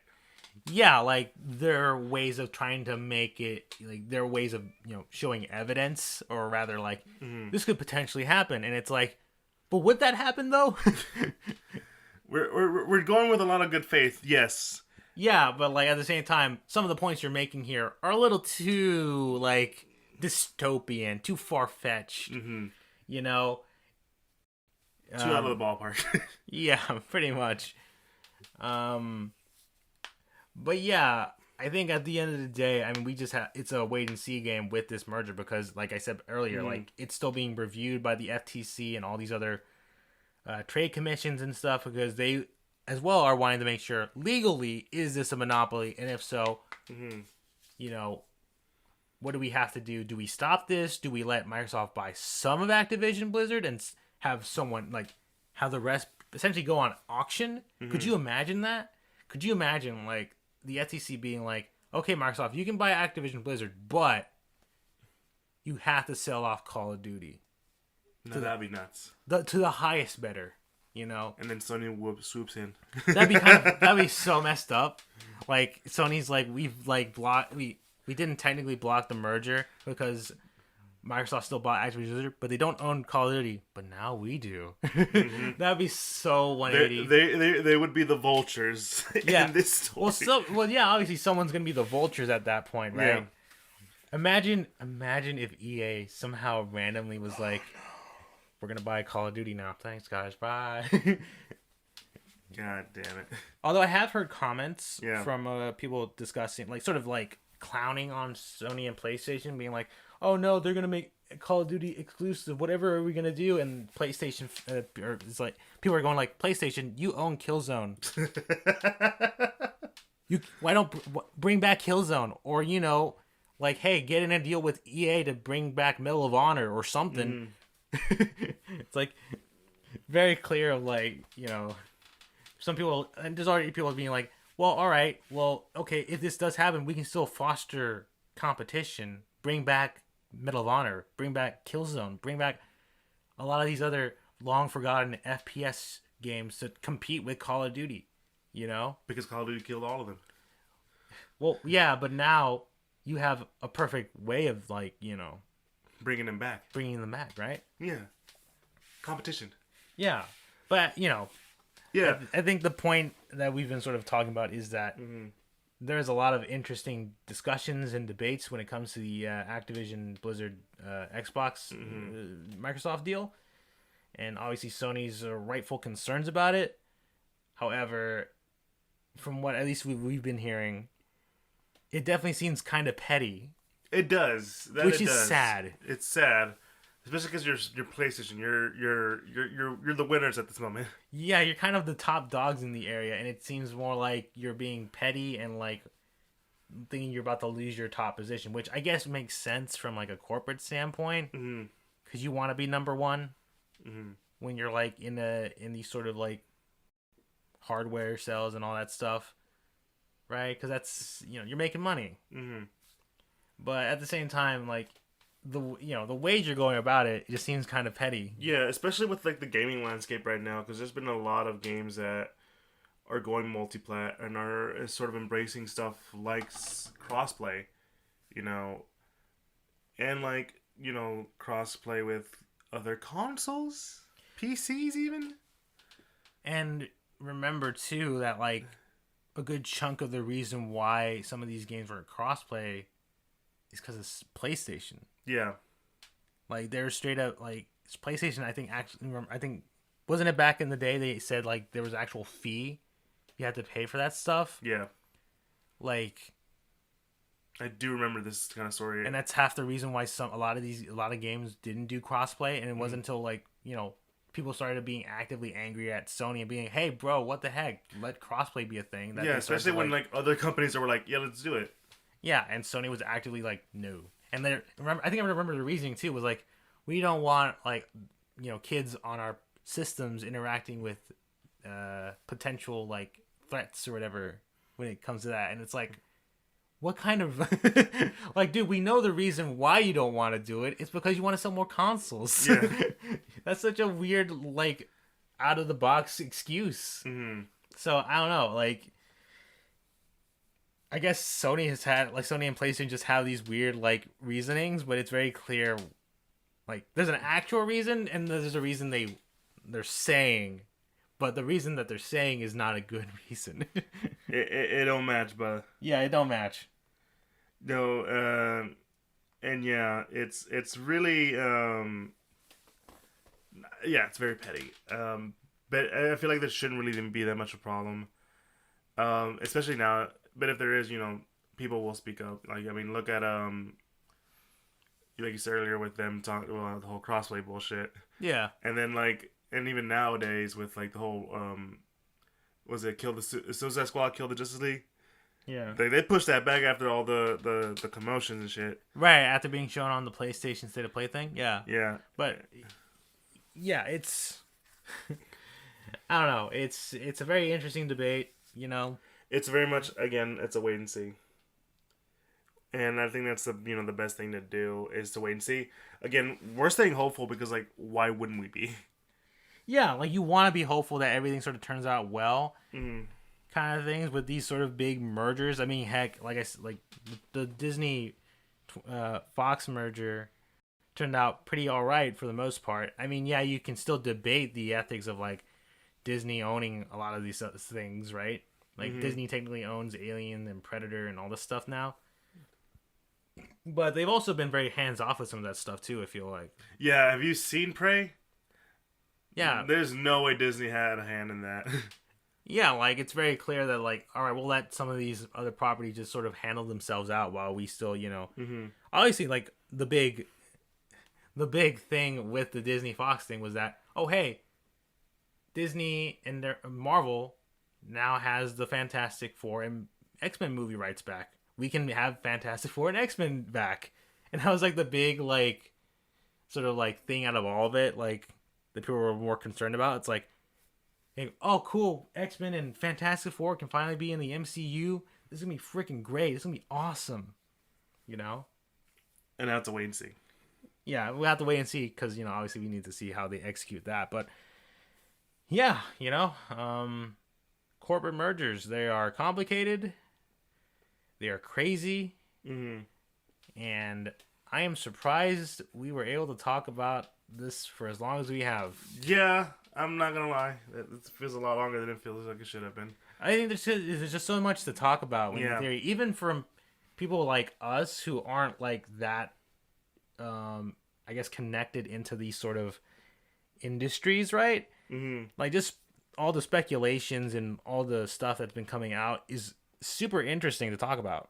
Speaker 2: Yeah, like there are ways of trying to make it, like there are ways of showing evidence, or rather like this could potentially happen, and it's like, but would that happen though?
Speaker 1: we're going with a lot of good faith, yes.
Speaker 2: Yeah, but like at the same time, some of the points you're making here are a little too like dystopian, too far-fetched. You know,
Speaker 1: too out of the ballpark.
Speaker 2: Yeah, pretty much. But yeah, I think at the end of the day, I mean, we just have it's a wait and see game with this merger because, like I said earlier, like it's still being reviewed by the FTC and all these other trade commissions and stuff because they, as well, are wanting to make sure legally is this a monopoly, and if so, you know, what do we have to do? Do we stop this? Do we let Microsoft buy some of Activision Blizzard and have someone like have the rest essentially go on auction? Could you imagine that? Could you imagine like the FTC being like, okay, Microsoft, you can buy Activision Blizzard, but you have to sell off Call of Duty.
Speaker 1: No, that'd be nuts.
Speaker 2: To the highest bidder, you know.
Speaker 1: And then Sony swoops in.
Speaker 2: That'd be so messed up. Like Sony's like we've like blocked we didn't technically block the merger because Microsoft still bought Activision Blizzard, but they don't own Call of Duty. But now we do. That'd be so 180.
Speaker 1: They would be the vultures in this story.
Speaker 2: Well, yeah, obviously someone's gonna be the vultures at that point, right? Yeah. Imagine if EA somehow randomly was like, "We're gonna buy Call of Duty now. Thanks, guys. Bye."
Speaker 1: God damn it.
Speaker 2: Although I have heard comments from people discussing, like, sort of like clowning on Sony and PlayStation, being like, "Oh no, they're gonna make Call of Duty exclusive. Whatever are we gonna do?" And PlayStation, or it's like people are going like, "PlayStation, you own Killzone. Why don't bring back Killzone? Or you know, like, hey, get in a deal with EA to bring back Medal of Honor or something." It's like very clear of like, you know, some people, and there's already people being like, well, all right, well, okay, if this does happen, we can still foster competition, bring back Medal of Honor, bring back Killzone, bring back a lot of these other long forgotten FPS games to compete with Call of Duty, you know?
Speaker 1: Because Call of Duty killed all of them.
Speaker 2: Well, yeah, but now you have a perfect way of, like, you know,
Speaker 1: bringing them back,
Speaker 2: right?
Speaker 1: Yeah. Competition.
Speaker 2: Yeah. But, you know, I think the point that we've been sort of talking about is that there's a lot of interesting discussions and debates when it comes to the Activision Blizzard Xbox Microsoft deal. And obviously Sony's rightful concerns about it. However, from what at least we've been hearing, it definitely seems kind of petty.
Speaker 1: It does.
Speaker 2: Which is sad.
Speaker 1: It's sad. Especially because you're PlayStation, you're the winners at this moment.
Speaker 2: Yeah, you're kind of the top dogs in the area, and it seems more like you're being petty and like thinking you're about to lose your top position, which I guess makes sense from like a corporate standpoint, because you want to be number one when you're like in these sort of like hardware sales and all that stuff, right? Because that's, you know, you're making money, but at the same time, like, the ways you're going about it just seems kind of petty. Yeah,
Speaker 1: especially with like the gaming landscape right now, because there's been a lot of games that are going multi-plat and are sort of embracing stuff like crossplay, you know, and like, you know, crossplay with other consoles, PCs even.
Speaker 2: And remember too that like a good chunk of the reason why some of these games were crossplay is because it's PlayStation.
Speaker 1: Yeah,
Speaker 2: like they're straight up like PlayStation. I think wasn't it back in the day they said like there was an actual fee you had to pay for that stuff.
Speaker 1: Yeah,
Speaker 2: like
Speaker 1: I do remember this kind of story,
Speaker 2: and that's half the reason why a lot of games didn't do crossplay. And it wasn't until like, you know, people started being actively angry at Sony and being, hey bro, what the heck, let crossplay be a thing.
Speaker 1: Yeah, especially when like other companies were like, yeah, let's do it.
Speaker 2: Yeah, and Sony was actively like, no. And I remember the reasoning too was like, we don't want like, you know, kids on our systems interacting with potential like threats or whatever when it comes to that. And it's like, what kind of like, dude, we know the reason why you don't want to do it. It's because you want to sell more consoles. Yeah. That's such a weird like out of the box excuse. So I don't know, like, I guess Sony and PlayStation just have these weird like reasonings, but it's very clear, like there's an actual reason and there's a reason they're saying, but the reason that they're saying is not a good reason.
Speaker 1: it don't match, but
Speaker 2: yeah, it don't match.
Speaker 1: No, And yeah, it's really yeah, it's very petty. But I feel like there shouldn't really even be that much of a problem. Especially now. But if there is, people will speak up. Like I mean, look at like you said earlier with them talking about the whole crossplay bullshit,
Speaker 2: Yeah.
Speaker 1: and then and even nowadays with like the whole was it kill the Suicide Squad, kill the Justice League?
Speaker 2: Yeah.
Speaker 1: They pushed that back after all the commotions and shit.
Speaker 2: Right, after being shown on the PlayStation State of Play thing. Yeah.
Speaker 1: Yeah.
Speaker 2: But yeah, it's I don't know. It's a very interesting debate,
Speaker 1: It's very much, again, it's a wait and see. And I think that's the best thing to do is to wait and see. Again, we're staying hopeful because why wouldn't we be?
Speaker 2: Yeah, like you want to be hopeful that everything sort of turns out well,
Speaker 1: Mm-hmm.
Speaker 2: kind of things with these sort of big mergers. I mean, heck, like I said, like the Disney Fox merger turned out pretty all right for the most part. I mean, yeah, you can still debate the ethics of like Disney owning a lot of these things, right? Like
Speaker 1: Mm-hmm.
Speaker 2: Disney technically owns Alien and Predator and all this stuff now. But they've also been very hands off with some of that stuff too, I feel like.
Speaker 1: Yeah, have you seen Prey?
Speaker 2: Yeah.
Speaker 1: There's no way Disney had a hand in that.
Speaker 2: Yeah, like it's very clear that like, all right, we'll let some of these other properties just sort of handle themselves out while we still,
Speaker 1: Mm-hmm.
Speaker 2: obviously like the big thing with the Disney Fox thing was that, oh hey, Disney and their Marvel now has the Fantastic Four and X-Men movie rights back. We can have Fantastic Four and X-Men back. And that was like the big like sort of like thing out of all of it, like that people were more concerned about. It's like, hey, oh cool, X-Men and Fantastic Four can finally be in the MCU. This is gonna be freaking great. This is gonna be awesome.
Speaker 1: And now it's a wait and see.
Speaker 2: Yeah, we'll have to wait and see because obviously we need to see how they execute that. But yeah, corporate mergers, they are complicated, they are crazy,
Speaker 1: Mm-hmm.
Speaker 2: and I am surprised we were able to talk about this for as long as we have.
Speaker 1: Yeah, I'm not gonna lie. It feels a lot longer than it feels like it should have been.
Speaker 2: I think there's just so much to talk about when
Speaker 1: Yeah.
Speaker 2: in theory, even from people like us who aren't like that, I guess connected into these sort of industries, right?
Speaker 1: Mm-hmm.
Speaker 2: Like just all the speculations and all the stuff that's been coming out is super interesting to talk about.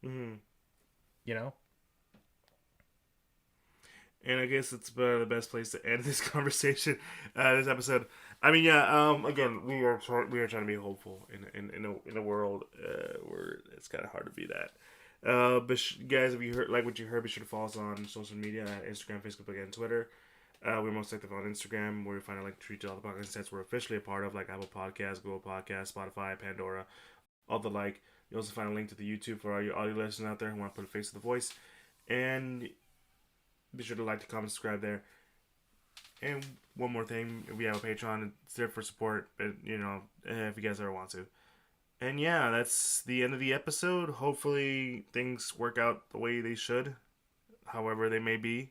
Speaker 1: Mm-hmm. And I guess it's the best place to end this conversation, this episode. I mean, yeah. Again, we are trying to be hopeful in a world where it's kind of hard to be that. But guys, if you like what you heard, be sure to follow us on social media: Instagram, Facebook, and Twitter. We're most active on Instagram, where we find a link to reach all the podcast sites we're officially a part of, like Apple Podcasts, Google Podcasts, Spotify, Pandora, all the like. You also find a link to the YouTube for all your audio listeners out there who want to put a face to the voice. And be sure to like, comment, subscribe there. And one more thing, we have a Patreon. It's there for support, but if you guys ever want to. And yeah, that's the end of the episode. Hopefully things work out the way they should, however they may be.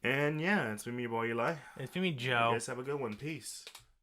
Speaker 1: And yeah, it's been me, your boy Eli.
Speaker 2: It's been me,
Speaker 1: You
Speaker 2: Joe.
Speaker 1: guys have a good one. Peace.